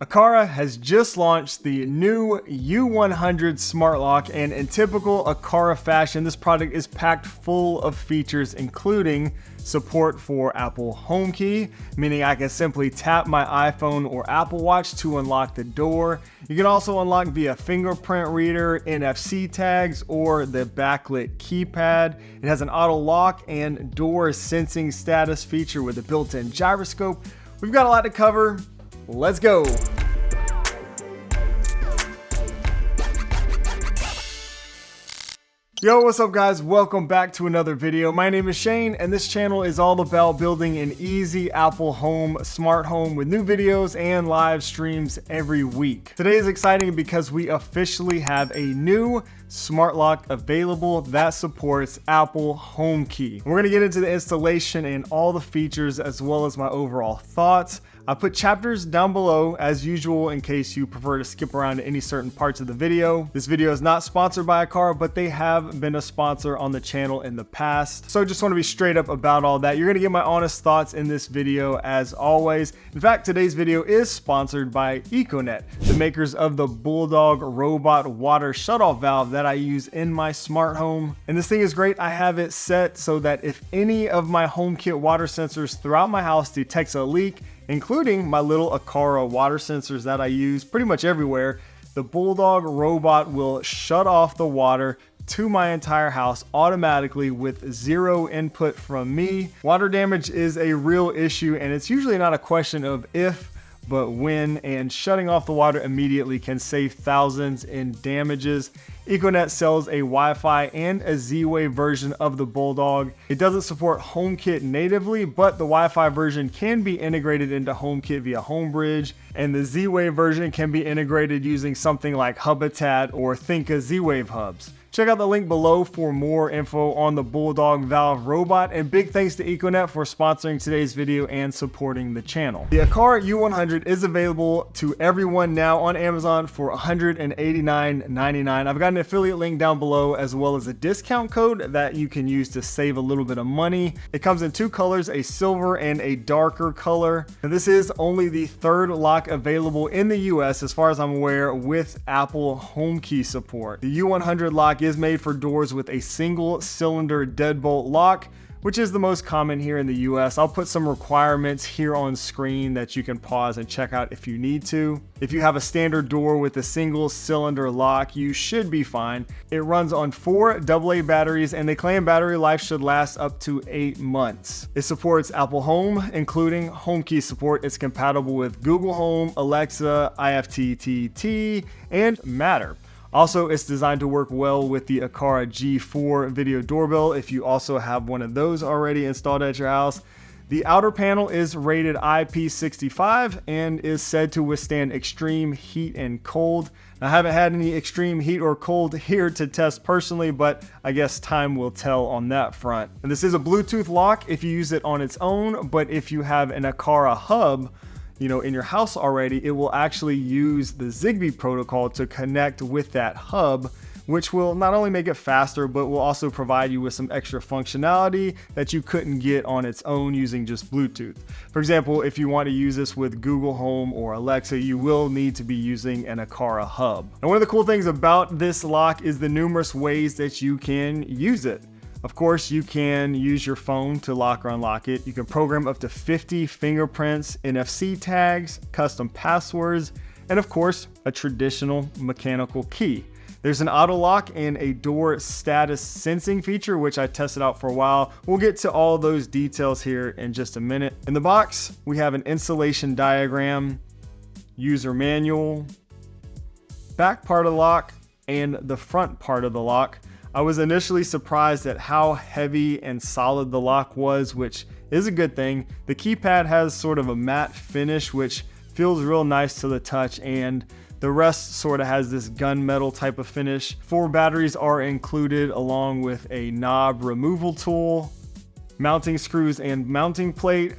Aqara has just launched the new U100 smart lock, and in typical Aqara fashion, this product is packed full of features including support for Apple Home Key, meaning I can simply tap my iPhone or Apple Watch to unlock the door. You can also unlock via fingerprint reader, NFC tags, or the backlit keypad. It has an auto lock and door sensing status feature with a built-in gyroscope. We've got a lot to cover. Let's go. Yo, what's up guys? Welcome back to another video. My name is Shane and this channel is all about building an easy Apple home, smart home with new videos and live streams every week. Today is exciting because we officially have a new smart lock available that supports Apple Home Key. We're gonna get into the installation and all the features as well as my overall thoughts. I put chapters down below as usual in case you prefer to skip around to any certain parts of the video. This video is not sponsored by Aqara, but they have been a sponsor on the channel in the past. So I just want to be straight up about all that. You're going to get my honest thoughts in this video as always. In fact, today's video is sponsored by EcoNet, the makers of the Bulldog robot water shutoff valve that I use in my smart home. And this thing is great. I have it set so that if any of my HomeKit water sensors throughout my house detects a leak, including my little Aqara water sensors that I use pretty much everywhere, the Bulldog robot will shut off the water to my entire house automatically with zero input from me. Water damage is a real issue and it's usually not a question of if, but when, and shutting off the water immediately can save thousands in damages. EcoNet sells a Wi-Fi and a Z-Wave version of the Bulldog. It doesn't support HomeKit natively, but the Wi-Fi version can be integrated into HomeKit via HomeBridge, and the Z-Wave version can be integrated using something like Hubitat or Thinka Z-Wave hubs. Check out the link below for more info on the Bulldog valve robot, and big thanks to EcoNet for sponsoring today's video and supporting the channel. The Aqara U100 is available to everyone now on Amazon for $189.99. I've got an affiliate link down below as well as a discount code that you can use to save a little bit of money. It comes in two colors, a silver and a darker color. And this is only the third lock available in the US as far as I'm aware with Apple Home Key support. The U100 lock is made for doors with a single cylinder deadbolt lock, which is the most common here in the US. I'll put some requirements here on screen that you can pause and check out if you need to. If you have a standard door with a single cylinder lock, you should be fine. It runs on 4 AA batteries and they claim battery life should last up to 8 months. It supports Apple Home, including HomeKey support. It's compatible with Google Home, Alexa, IFTTT, and Matter. Also, it's designed to work well with the Aqara G4 video doorbell if you also have one of those already installed at your house. The outer panel is rated IP65 and is said to withstand extreme heat and cold. I haven't had any extreme heat or cold here to test personally, but I guess time will tell on that front. And this is a Bluetooth lock if you use it on its own, but if you have an Aqara Hub, in your house already, it will actually use the Zigbee protocol to connect with that hub, which will not only make it faster, but will also provide you with some extra functionality that you couldn't get on its own using just Bluetooth. For example, if you want to use this with Google Home or Alexa, you will need to be using an Aqara Hub. And one of the cool things about this lock is the numerous ways that you can use it. Of course, you can use your phone to lock or unlock it. You can program up to 50 fingerprints, NFC tags, custom passwords, and of course, a traditional mechanical key. There's an auto lock and a door status sensing feature, which I tested out for a while. We'll get to all those details here in just a minute. In the box, we have an installation diagram, user manual, back part of the lock, and the front part of the lock. I was initially surprised at how heavy and solid the lock was, which is a good thing. The keypad has sort of a matte finish, which feels real nice to the touch, and the rest sort of has this gunmetal type of finish. 4 batteries are included along with a knob removal tool, mounting screws and mounting plate,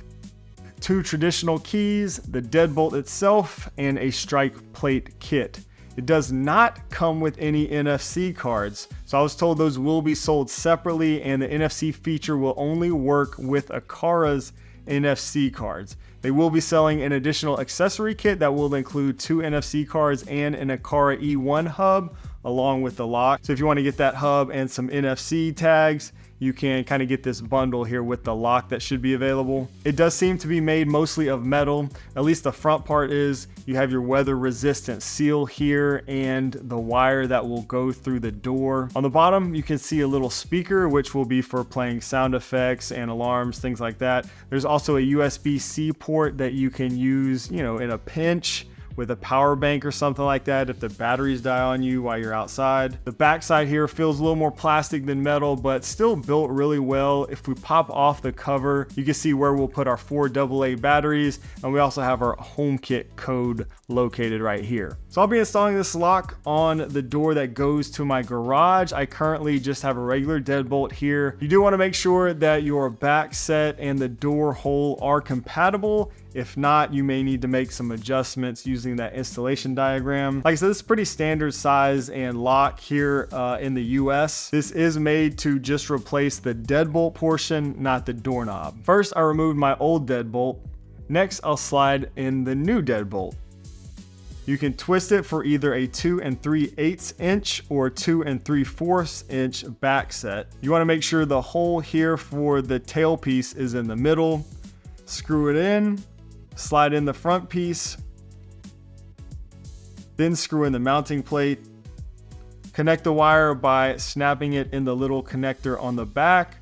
2 traditional keys, the deadbolt itself, and a strike plate kit. It does not come with any NFC cards, so I was told those will be sold separately, and the NFC feature will only work with Aqara's NFC cards. They will be selling an additional accessory kit that will include 2 NFC cards and an Aqara E100 hub along with the lock. So if you want to get that hub and some NFC tags, you can kind of get this bundle here with the lock that should be available. It does seem to be made mostly of metal, at least the front part is. You have your weather resistant seal here and the wire that will go through the door. On the bottom, you can see a little speaker, which will be for playing sound effects and alarms, things like that. There's also a USB-C port that you can use, in a pinch with a power bank or something like that if the batteries die on you while you're outside. The back side here feels a little more plastic than metal, but still built really well. If we pop off the cover, you can see where we'll put our 4 AA batteries, and we also have our HomeKit code located right here. So I'll be installing this lock on the door that goes to my garage. I currently just have a regular deadbolt here. You do want to make sure that your back set and the door hole are compatible. If not, you may need to make some adjustments using that installation diagram. Like I said, this is pretty standard size and lock here in the US. This is made to just replace the deadbolt portion, not the doorknob. First, I removed my old deadbolt. Next, I'll slide in the new deadbolt. You can twist it for either a 2 3/8 inch or 2 3/4 inch back set. You want to make sure the hole here for the tailpiece is in the middle. Screw it in. Slide in the front piece, then screw in the mounting plate. Connect the wire by snapping it in the little connector on the back.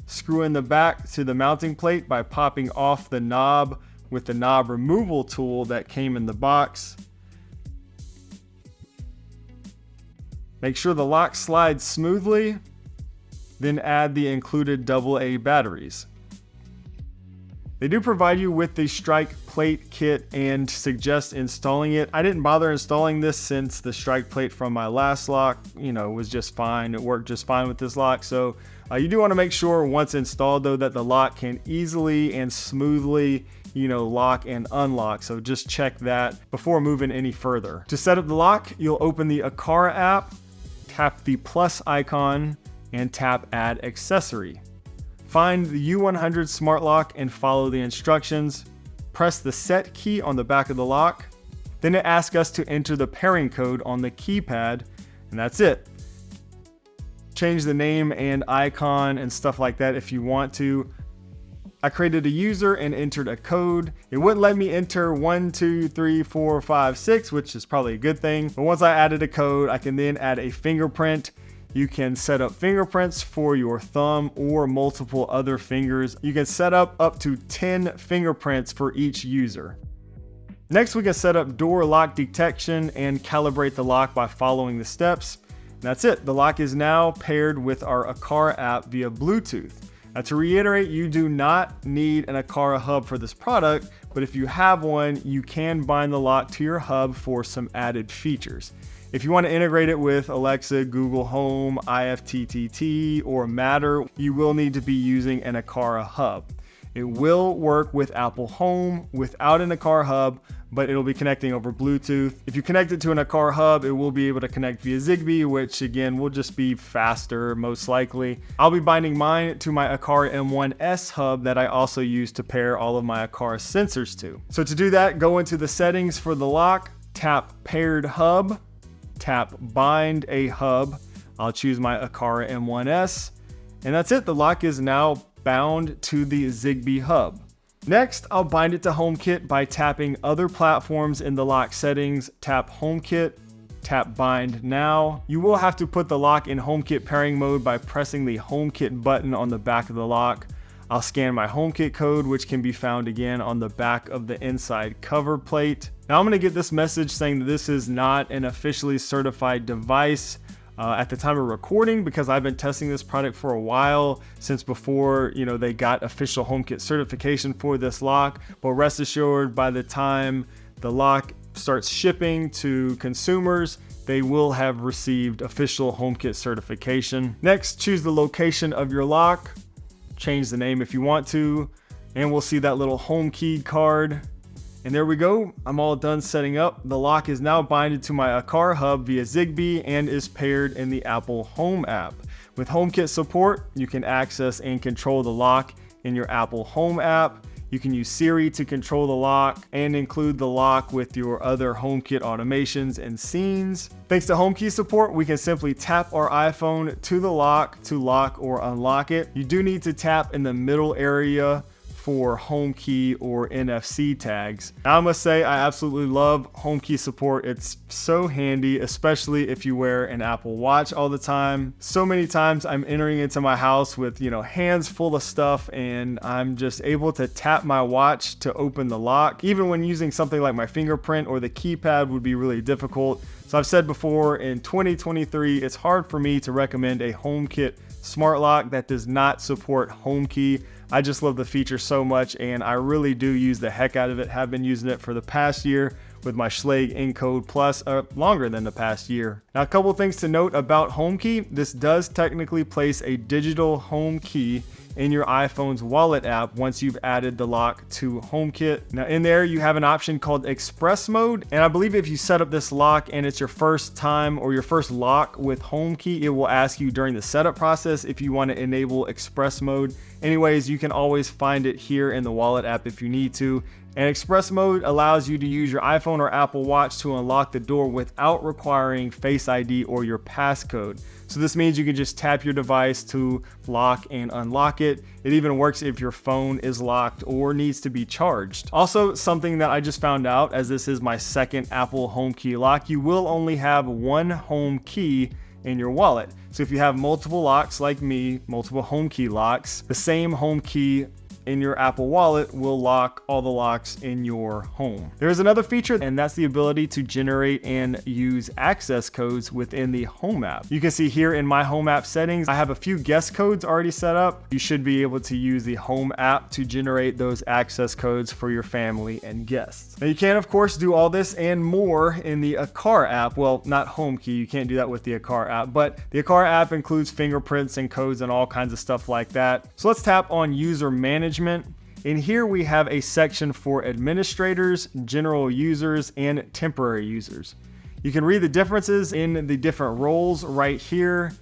Screw in the back to the mounting plate by popping off the knob with the knob removal tool that came in the box. Make sure the lock slides smoothly, then add the included AA batteries. They do provide you with the strike plate kit and suggest installing it. I didn't bother installing this since the strike plate from my last lock, was just fine. It worked just fine with this lock. So you do want to make sure once installed though that the lock can easily and smoothly, lock and unlock. So just check that before moving any further. To set up the lock, you'll open the Aqara app, tap the plus icon and tap add accessory. Find the U100 smart lock and follow the instructions. Press the set key on the back of the lock. Then it asks us to enter the pairing code on the keypad, and that's it. Change the name and icon and stuff like that if you want to. I created a user and entered a code. It wouldn't let me enter 1, 2, 3, 4, 5, 6, which is probably a good thing. But once I added a code, I can then add a fingerprint. You can set up fingerprints for your thumb or multiple other fingers. You can set up to 10 fingerprints for each user. Next, we can set up door lock detection and calibrate the lock by following the steps. And that's it. The lock is now paired with our Aqara app via Bluetooth. Now, to reiterate, you do not need an Aqara Hub for this product, but if you have one, you can bind the lock to your hub for some added features. If you want to integrate it with Alexa, Google Home, IFTTT, or Matter, you will need to be using an Aqara Hub. It will work with Apple Home without an Aqara Hub, but it'll be connecting over Bluetooth. If you connect it to an Aqara Hub, it will be able to connect via Zigbee, which again will just be faster most likely. I'll be binding mine to my Aqara M1S hub that I also use to pair all of my Aqara sensors to. So to do that, go into the settings for the lock, tap Paired Hub, tap Bind a Hub. I'll choose my Aqara M1S, and that's it. The lock is now bound to the Zigbee hub. Next, I'll bind it to HomeKit by tapping other platforms in the lock settings, tap HomeKit, tap Bind Now. You will have to put the lock in HomeKit pairing mode by pressing the HomeKit button on the back of the lock. I'll scan my HomeKit code, which can be found again on the back of the inside cover plate. Now I'm going to get this message saying that this is not an officially certified device at the time of recording, because I've been testing this product for a while, since before they got official HomeKit certification for this lock. But rest assured, by the time the lock starts shipping to consumers, they will have received official HomeKit certification. Next, choose the location of your lock, change the name if you want to, and we'll see that little home key card. And there we go. I'm all done setting up. The lock is now binded to my Aqara Hub via Zigbee and is paired in the Apple Home app. With HomeKit support, you can access and control the lock in your Apple Home app. You can use Siri to control the lock and include the lock with your other HomeKit automations and scenes. Thanks to HomeKey support, we can simply tap our iPhone to the lock to lock or unlock it. You do need to tap in the middle area for HomeKey or NFC tags. Now, I must say I absolutely love HomeKey support. It's so handy, especially if you wear an Apple Watch all the time. So many times I'm entering into my house with, hands full of stuff, and I'm just able to tap my watch to open the lock. Even when using something like my fingerprint or the keypad would be really difficult. So I've said before, in 2023, it's hard for me to recommend a HomeKit smart lock that does not support HomeKey. I just love the feature so much, and I really do use the heck out of it. Have been using it for the past year with my Schlage Encode Plus, longer than the past year. Now, a couple things to note about HomeKey. This does technically place a digital home key in your iPhone's wallet app once you've added the lock to HomeKit. Now, in there you have an option called Express Mode, and I believe if you set up this lock and it's your first time or your first lock with HomeKey, it will ask you during the setup process if you want to enable Express Mode. Anyways, you can always find it here in the wallet app if you need to. And Express Mode allows you to use your iPhone or Apple Watch to unlock the door without requiring Face ID or your passcode. So this means you can just tap your device to lock and unlock it. It even works if your phone is locked or needs to be charged. Also, something that I just found out, as this is my second Apple HomeKey lock, you will only have one home key in your wallet. So if you have multiple locks like me, multiple HomeKey locks, the same home key in your Apple Wallet will lock all the locks in your home. There's another feature, and that's the ability to generate and use access codes within the Home app. You can see here in my Home app settings, I have a few guest codes already set up. You should be able to use the Home app to generate those access codes for your family and guests. Now, you can, of course, do all this and more in the Aqara app. Well, not HomeKey, you can't do that with the Aqara app, but the Aqara app includes fingerprints and codes and all kinds of stuff like that. So let's tap on User Management. In here we have a section for administrators, general users, and temporary users. You can read the differences in the different roles right here.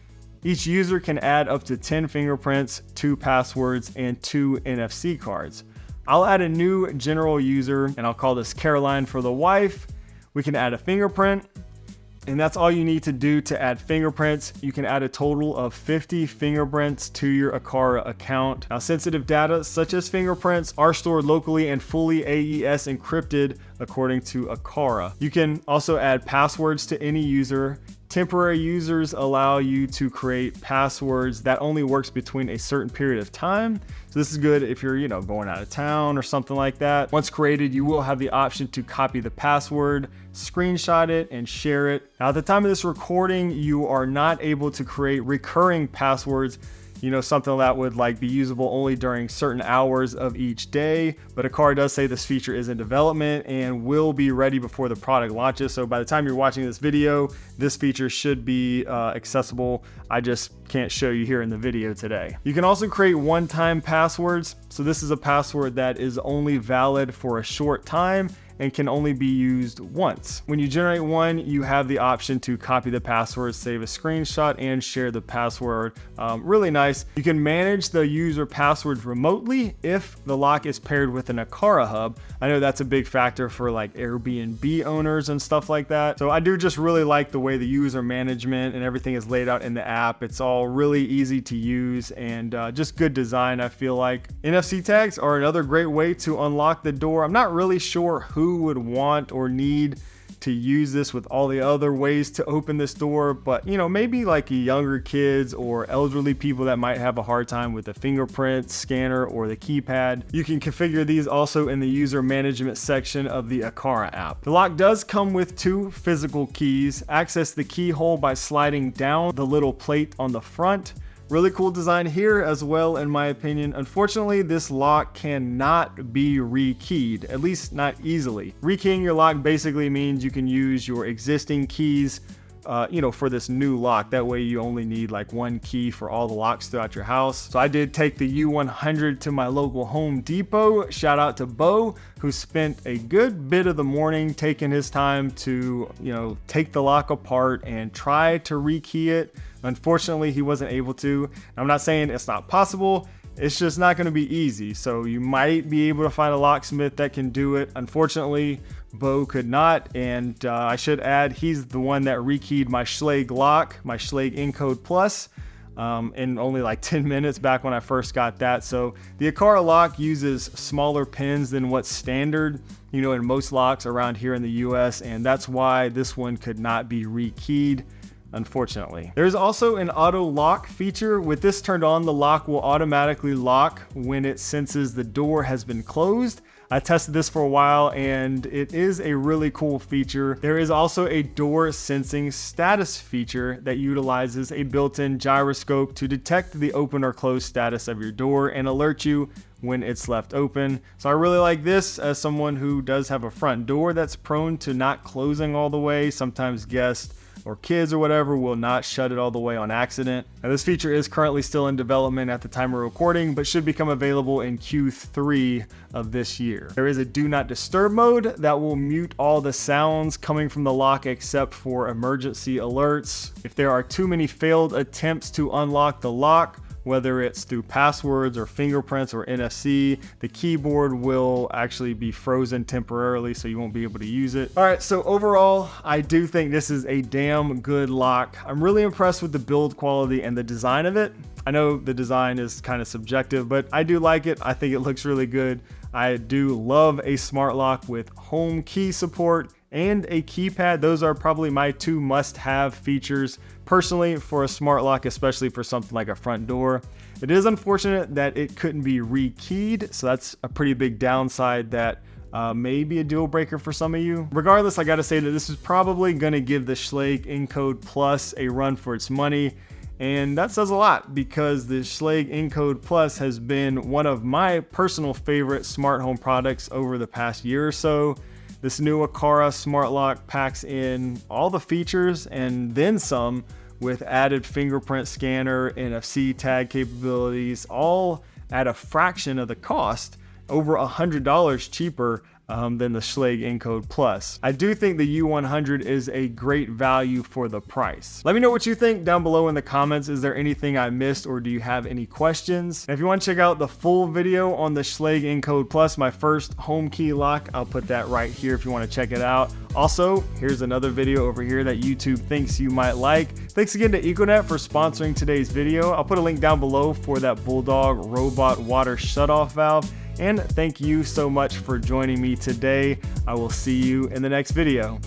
Each user can add up to 10 fingerprints, 2 passwords, and 2 NFC cards. I'll add a new general user, and I'll call this Caroline for the wife. We can add a fingerprint, and that's all you need to do to add fingerprints. You can add a total of 50 fingerprints to your Aqara account. Now, sensitive data such as fingerprints are stored locally and fully AES encrypted according to Aqara. You can also add passwords to any user. Temporary users allow you to create passwords that only works between a certain period of time. So this is good if you're, going out of town or something like that. Once created, you will have the option to copy the password, screenshot it, and share it. Now, at the time of this recording, you are not able to create recurring passwords, something that would be usable only during certain hours of each day. But Aqara does say this feature is in development and will be ready before the product launches. So by the time you're watching this video, this feature should be accessible. I just can't show you here in the video today. You can also create one-time passwords. So this is a password that is only valid for a short time and can only be used once. When you generate one, you have the option to copy the password, save a screenshot, and share the password. Really nice. You can manage the user passwords remotely if the lock is paired with an Aqara Hub. I know that's a big factor for Airbnb owners and stuff like that. So I do just really like the way the user management and everything is laid out in the app. It's all really easy to use and just good design, I feel like. NFC tags are another great way to unlock the door. I'm not really sure who would want or need to use this with all the other ways to open this door, but maybe younger kids or elderly people that might have a hard time with the fingerprint scanner or the keypad. You can configure these also in the user management section of the Aqara app. The lock does come with 2 physical keys. Access the keyhole by sliding down the little plate on the front. Really cool design here as well, in my opinion. Unfortunately, this lock cannot be rekeyed, at least not easily. Rekeying your lock basically means you can use your existing keys for this new lock. That way you only need one key for all the locks throughout your house. So I did take the U100 to my local Home Depot. Shout out to Bo, who spent a good bit of the morning taking his time to, take the lock apart and try to rekey it. Unfortunately, he wasn't able to. I'm not saying it's not possible. it's just not going to be easy. So you might be able to find a locksmith that can do it. Unfortunately, Bo could not, and I should add, he's the one that rekeyed my Schlage lock, my Schlage Encode Plus, in only like 10 minutes back when I first got that. So the Aqara lock uses smaller pins than what's standard, you know, in most locks around here in the US, and that's why this one could not be rekeyed, unfortunately. There's also an auto lock feature. With this turned on, the lock will automatically lock when it senses the door has been closed. I tested this for a while and it is a really cool feature. There is also a door sensing status feature that utilizes a built-in gyroscope to detect the open or closed status of your door and alert you when it's left open. So I really like this as someone who does have a front door that's prone to not closing all the way. Sometimes guests or kids or whatever will not shut it all the way on accident. Now, this feature is currently still in development at the time of recording, but should become available in Q3 of this year. There is a do not disturb mode that will mute all the sounds coming from the lock except for emergency alerts. If there are too many failed attempts to unlock the lock, whether it's through passwords or fingerprints or NFC, the keyboard will actually be frozen temporarily, so you won't be able to use it. All right, so overall, I do think this is a damn good lock. I'm really impressed with the build quality and the design of it. I know the design is kind of subjective, but I do like it. I think it looks really good. I do love a smart lock with home key support and a keypad. Those are probably my two must-have features personally for a smart lock, especially for something like a front door. It is unfortunate that it couldn't be rekeyed, so that's a pretty big downside that may be a deal breaker for some of you. Regardless, I gotta say that this is probably gonna give the Schlage Encode Plus a run for its money. And that says a lot because the Schlage Encode Plus has been one of my personal favorite smart home products over the past year or so. This new Aqara smart lock packs in all the features and then some, with added fingerprint scanner, NFC tag capabilities, all at a fraction of the cost, over $100 cheaper than the Schlage Encode Plus. I do think the U100 is a great value for the price. Let me know what you think down below in the comments. Is there anything I missed or do you have any questions? And if you want to check out the full video on the Schlage Encode Plus, my first home key lock, I'll put that right here if you want to check it out. Also, here's another video over here that YouTube thinks you might like. Thanks again to EcoNet for sponsoring today's video. I'll put a link down below for that Bulldog robot water shutoff valve. And thank you so much for joining me today. I will see you in the next video.